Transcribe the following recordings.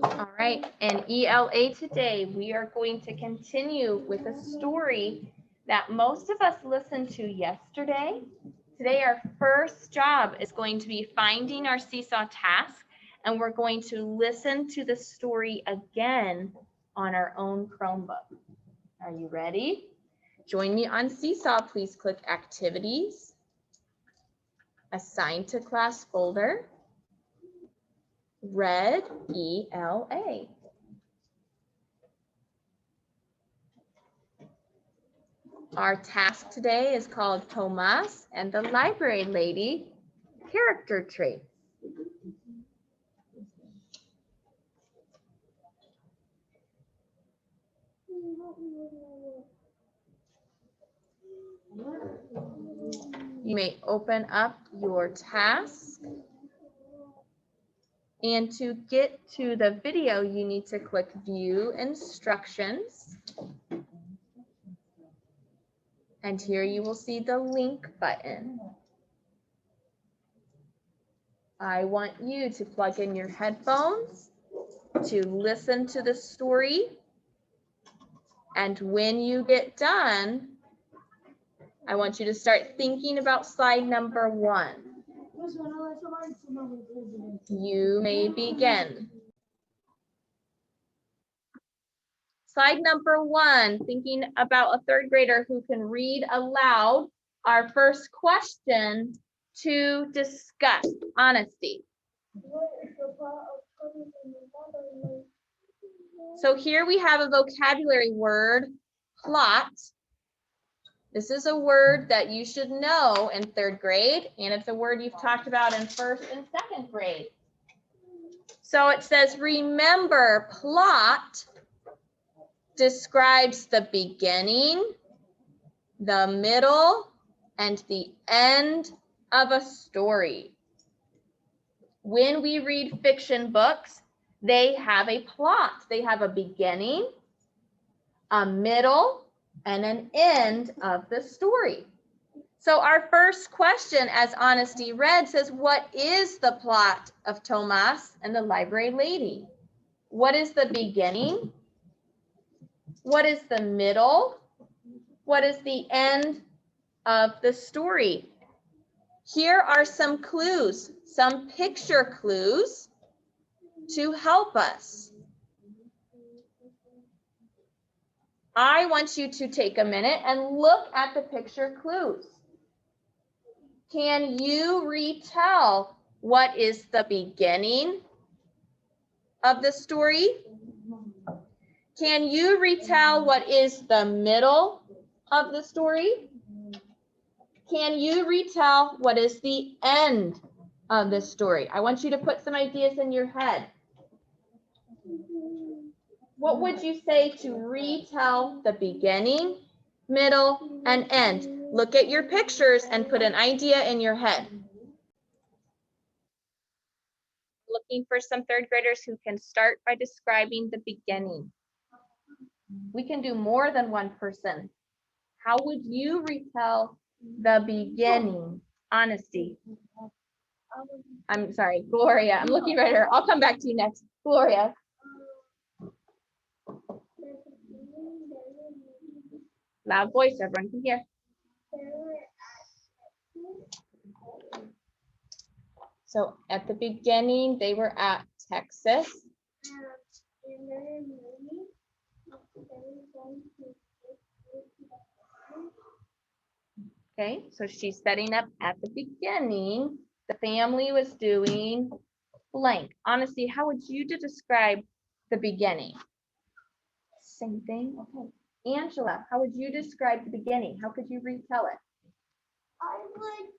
All right, in ELA today, we are going to continue with a story that most of us listened to yesterday. Today, our first job is going to be finding our seesaw task, and we're going to listen to the story again on our own Chromebook. Are you ready? Join me on Seesaw. Please click Activities, Assign to Class folder, Red ELA. Our task today is called Tomas and the Library Lady Character Traits. You may open up your task. And to get to the video, you need to click View Instructions. And here you will see the link button. I want you to plug in your headphones to listen to the story. And when you get done, I want you to start thinking about slide number 1. You may begin. Slide number 1, thinking about a third grader who can read aloud our first question to discuss honesty. So here we have a vocabulary word, plot. This is a word that you should know in 3rd grade, and it's a word you've talked about in 1st and 2nd grade. So it says, remember, plot describes the beginning, the middle, and the end of a story. When we read fiction books, they have a plot. They have a beginning, a middle, and an end of the story. So our first question, as Honesty read, says, what is the plot of Tomas and the Library Lady? What is the beginning? What is the middle? What is the end of the story? Here are some clues, some picture clues to help us. I want you to take a minute and look at the picture clues. Can you retell what is the beginning of the story? Can you retell what is the middle of the story? Can you retell what is the end of the story? I want you to put some ideas in your head. What would you say to retell the beginning, middle, and end? Look at your pictures and put an idea in your head. Looking for some 3rd graders who can start by describing the beginning. We can do more than one person. How would you retell the beginning? Honesty. I'm sorry, Gloria. I'm looking right at her. I'll come back to you next. Gloria. Loud voice, everyone can hear. So at the beginning, they were at Texas. Okay, so she's setting up at the beginning. The family was doing blank. Honestly, how would you describe the beginning? Same thing. Okay. Angela, how would you describe the beginning? How could you retell it? I would,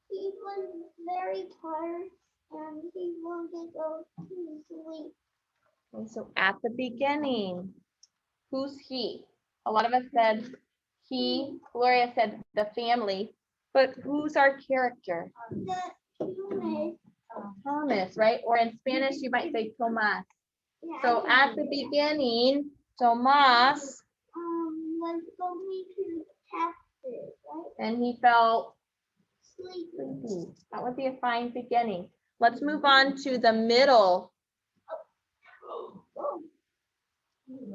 he was very tired and he wanted to go to sleep. Okay, so at the beginning, who's he? A lot of us said he, Gloria said the family, but who's our character? Thomas, right? Or in Spanish, you might say Tomas. Yeah, so at the beginning, Tomas was going to Texas, right? And he felt sleepy. That would be a fine beginning. Let's move on to the middle.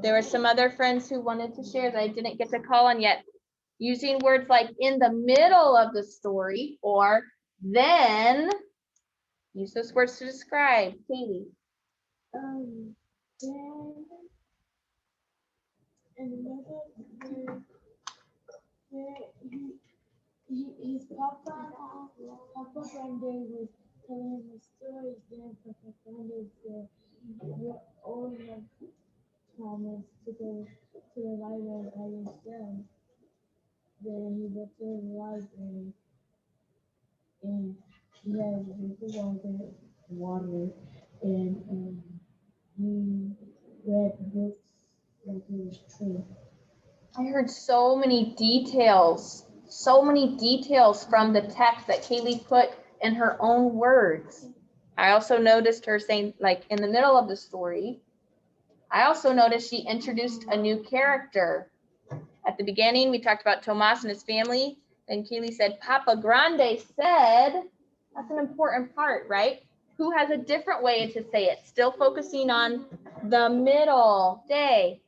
There were some other friends who wanted to share that I didn't get to call on yet. Using words like in the middle of the story or then. Use those words to describe. Katie. Then in the middle, his Papa Grande was telling him the stories. Then Papa Grande said, "You're old enough, Thomas, to go to the library by yourself." Then he went to the library and he had a drink of water, and he read books like it was true. I heard so many details from the text that Kaylee put in her own words. I also noticed her saying, like in the middle of the story, I also noticed she introduced a new character. At the beginning, we talked about Tomas and his family. Then Kaylee said, Papa Grande said, that's an important part, right? Who has a different way to say it? Still focusing on the middle day.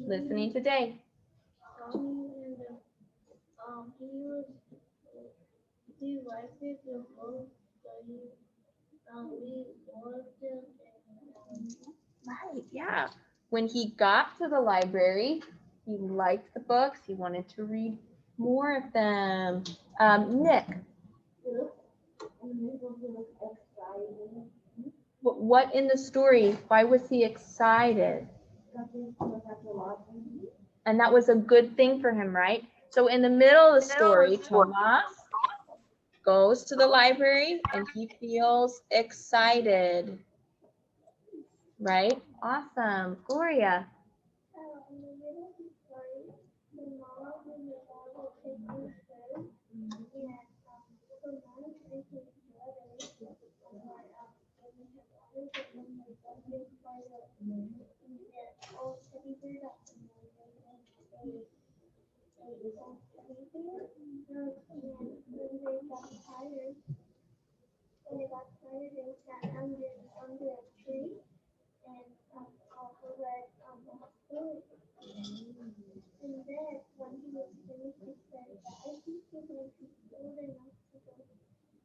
Listening today. He liked it the most, but we loved him. Right, yeah. When he got to the library, he liked the books. He wanted to read more of them. Nick. What in the story? Why was he excited? And that was a good thing for him, right? So in the middle of the story, Tomas goes to the library and he feels excited. Right? Awesome. Gloria. When they got tired, they sat under a tree and also read a story. And then when he was finished, he said, "I think he's going to be old enough to go to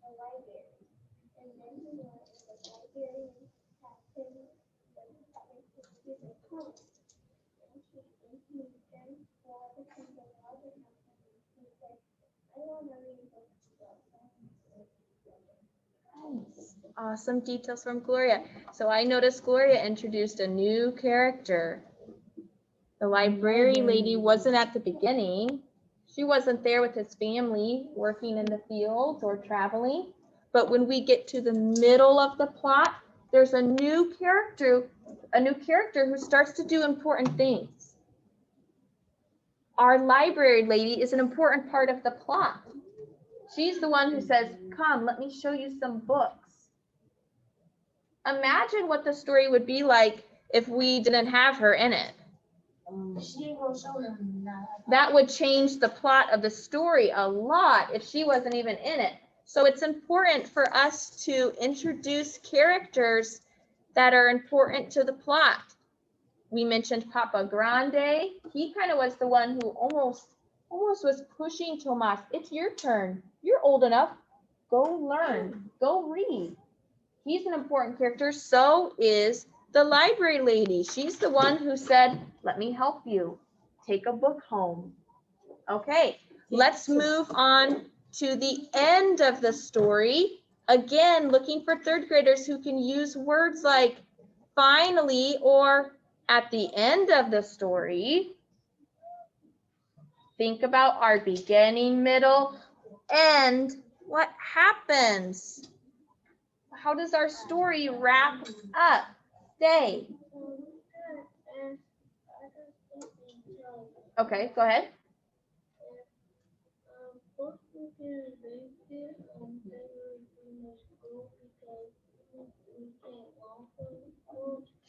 the library." And then he went to the library and sat him with a coat. And he then walked from the water house and he said, "I want to read books." Awesome details from Gloria. So I noticed Gloria introduced a new character. The library lady wasn't at the beginning. She wasn't there with his family working in the fields or traveling. But when we get to the middle of the plot, there's a new character who starts to do important things. Our library lady is an important part of the plot. She's the one who says, "Come, let me show you some books." Imagine what the story would be like if we didn't have her in it. That would change the plot of the story a lot if she wasn't even in it. So it's important for us to introduce characters that are important to the plot. We mentioned Papa Grande. He kind of was the one who almost was pushing Tomas. It's your turn. You're old enough. Go learn. Go read. He's an important character. So is the library lady. She's the one who said, "Let me help you. Take a book home." Okay, let's move on to the end of the story. Again, looking for third graders who can use words like finally or at the end of the story. Think about our beginning, middle, end. What happens? How does our story wrap up? Stay. Okay, go ahead.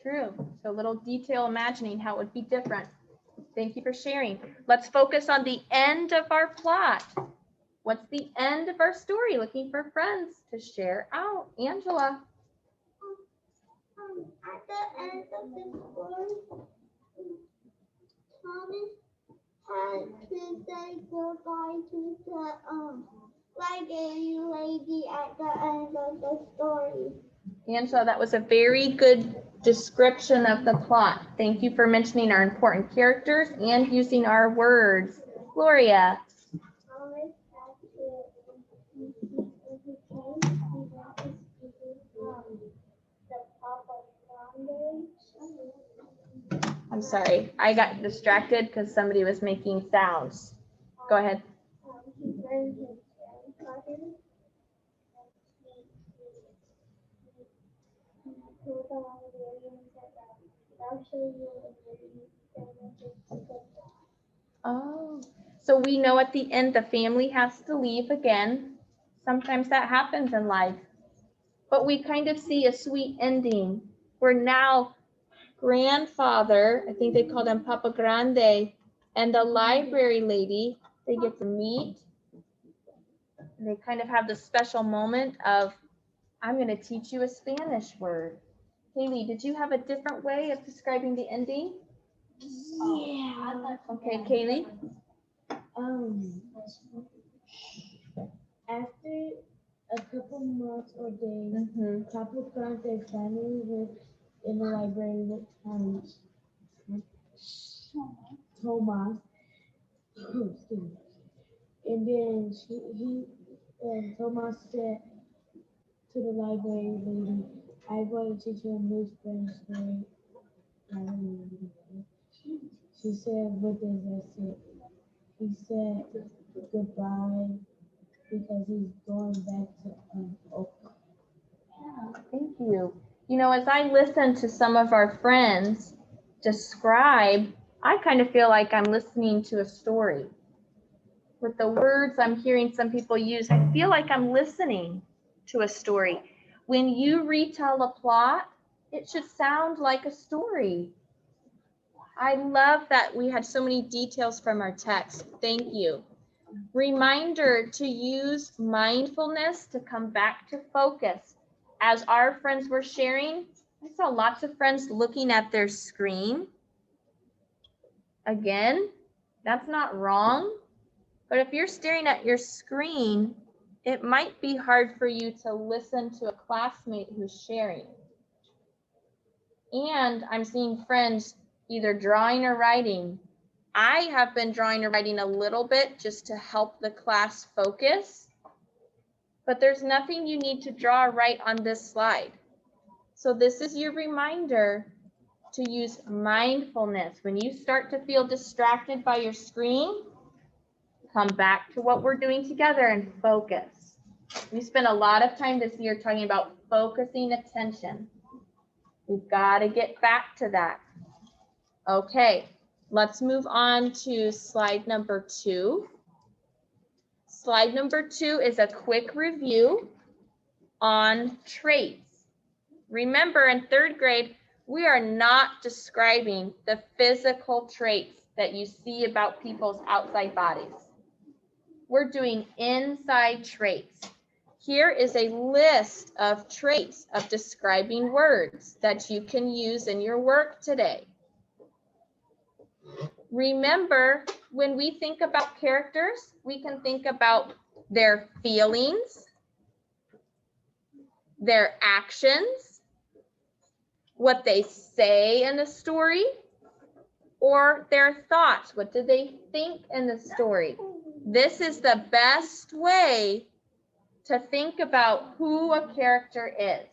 True. So a little detail imagining how it would be different. Thank you for sharing. Let's focus on the end of our plot. What's the end of our story? Looking for friends to share out. Angela. At the end of the story, Thomas had to say goodbye to the library lady at the end of the story. Angela, that was a very good description of the plot. Thank you for mentioning our important characters and using our words. Gloria. Thomas had to the Papa Grande. I'm sorry, I got distracted because somebody was making sounds. Go ahead. He learned his grandfather. He told the librarian that I'll show you a movie. Oh, so we know at the end the family has to leave again. Sometimes that happens in life. But we kind of see a sweet ending where now grandfather, I think they called him Papa Grande, and the library lady, they get to meet. And they kind of have this special moment of, I'm going to teach you a Spanish word. Kaylee, did you have a different way of describing the ending? Yeah. Okay, Kaylee. After a couple months or days, Papa Grande finally went in the library with Thomas. And then Tomas said to the library lady, I'm going to teach you a new Spanish word. She said, what does that say? He said goodbye because he's going back to Oak. Yeah, thank you. You know, as I listen to some of our friends describe, I kind of feel like I'm listening to a story. With the words I'm hearing some people use, I feel like I'm listening to a story. When you retell a plot, it should sound like a story. I love that we had so many details from our text. Thank you. Reminder to use mindfulness to come back to focus. As our friends were sharing, I saw lots of friends looking at their screen. Again, that's not wrong, but if you're staring at your screen, it might be hard for you to listen to a classmate who's sharing. And I'm seeing friends either drawing or writing. I have been drawing or writing a little bit just to help the class focus, but there's nothing you need to draw or write on this slide. So this is your reminder to use mindfulness. When you start to feel distracted by your screen, come back to what we're doing together and focus. We spent a lot of time this year talking about focusing attention. We've got to get back to that. Okay, let's move on to slide number 2. Slide number 2 is a quick review on traits. Remember, in 3rd grade, we are not describing the physical traits that you see about people's outside bodies. We're doing inside traits. Here is a list of traits of describing words that you can use in your work today. Remember, when we think about characters, we can think about their feelings, their actions, what they say in the story, or their thoughts. What did they think in the story? This is the best way to think about who a character is.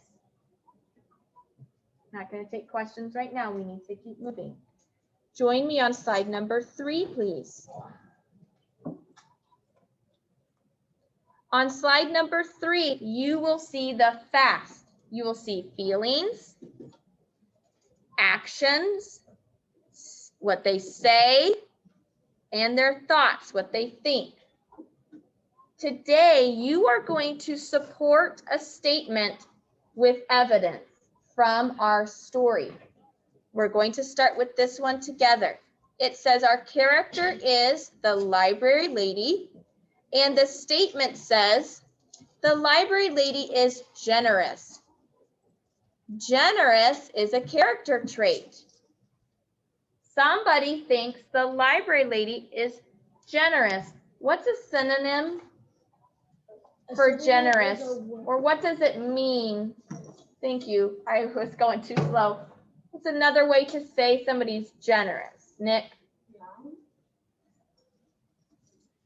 Not going to take questions right now. We need to keep moving. Join me on slide number 3, please. On slide number 3, you will see the fast. You will see feelings, actions, what they say, and their thoughts, what they think. Today, you are going to support a statement with evidence from our story. We're going to start with this one together. it says our character is the library lady, and the statement says the library lady is generous. Generous is a character trait. Somebody thinks the library lady is generous. What's a synonym for generous? Or what does it mean? Thank you. I was going too slow. What's another way to say somebody's generous? Nick?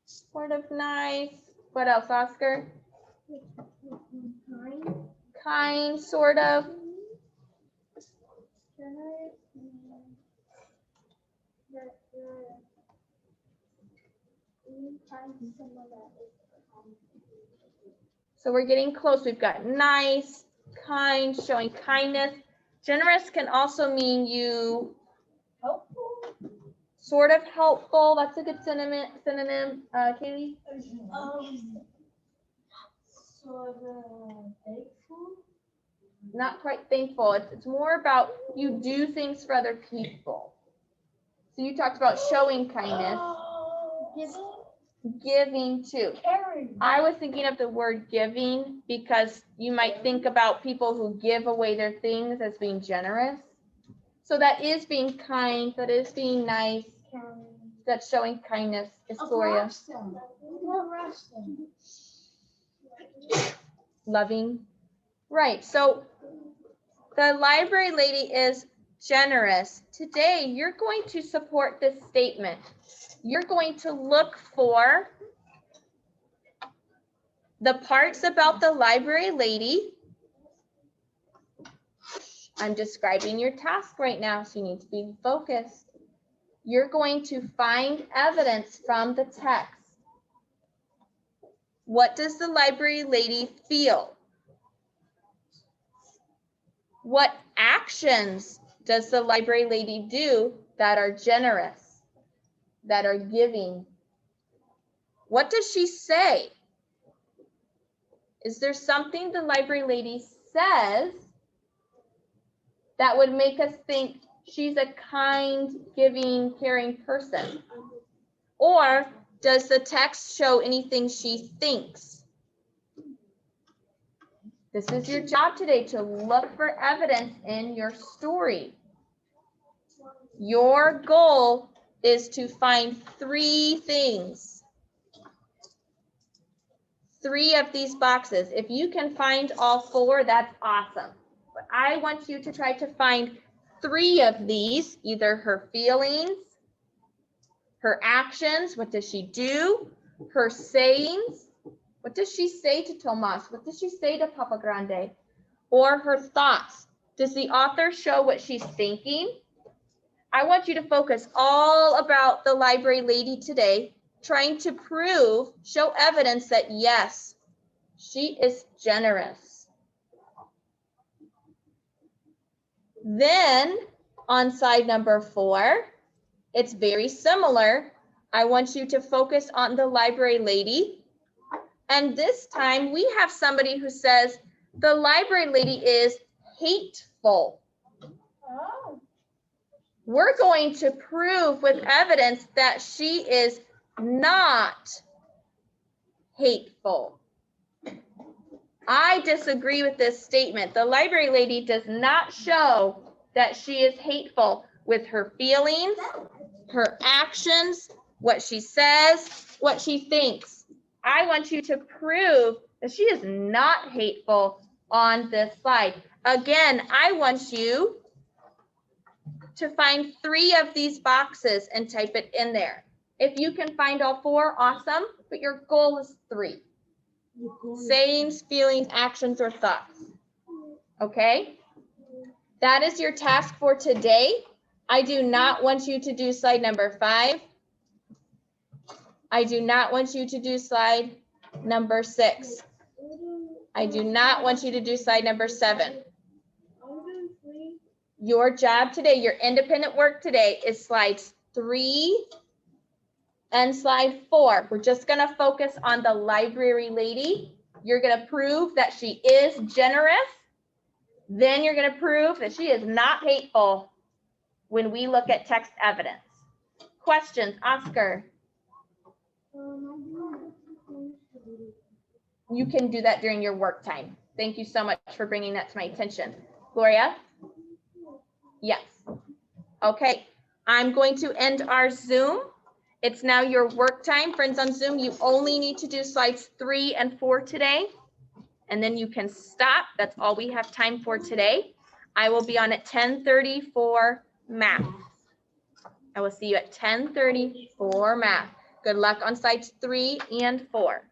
Sort of nice. What else, Oscar? Kind, sort of. So we're getting close. We've got nice, kind, showing kindness. Generous can also mean you sort of helpful. That's a good synonym. Kaylee? Sort of thankful. Not quite thankful. It's more about you do things for other people. So you talked about showing kindness. Giving too. Caring. I was thinking of the word giving because you might think about people who give away their things as being generous. So that is being kind, that is being nice, that's showing kindness. Gloria. Loving. Right, so the library lady is generous. Today, you're going to support this statement. You're going to look for the parts about the library lady. I'm describing your task right now, so you need to be focused. You're going to find evidence from the text. What does the library lady feel? What actions does the library lady do that are generous, that are giving? What does she say? Is there something the library lady says that would make us think she's a kind, giving, caring person? Or does the text show anything she thinks? This is your job today, to look for evidence in your story. Your goal is to find 3 things. 3 of these boxes. If you can find all 4, that's awesome. But I want you to try to find 3 of these, either her feelings, her actions, what does she do, her sayings, what does she say to Tomas, what does she say to Papa Grande, or her thoughts. Does the author show what she's thinking? I want you to focus all about the library lady today, trying to prove, show evidence that yes, she is generous. Then on side number 4, it's very similar. I want you to focus on the library lady. And this time we have somebody who says the library lady is hateful. Oh. We're going to prove with evidence that she is not hateful. I disagree with this statement. The library lady does not show that she is hateful with her feelings, her actions, what she says, what she thinks. I want you to prove that she is not hateful on this slide. Again, I want you to find 3 of these boxes and type it in there. If you can find all 4, awesome, but your goal is 3. Sayings, feelings, actions, or thoughts. Okay? That is your task for today. I do not want you to do slide number 5. I do not want you to do slide number 6. I do not want you to do slide number 7. Your job today, your independent work today is slides 3 and slide 4. We're just going to focus on the library lady. You're going to prove that she is generous. Then you're going to prove that she is not hateful when we look at text evidence. questions? Oscar, you can do that during your work time. Thank you so much for bringing that to my attention. Gloria? Yes. Okay, I'm going to end our Zoom. It's now your work time. Friends on Zoom, you only need to do slides 3 and 4 today, and then you can stop. That's all we have time for today. I will be on at 10:30 for math. I will see you at 10:30 for math. Good luck on slides 3 and 4.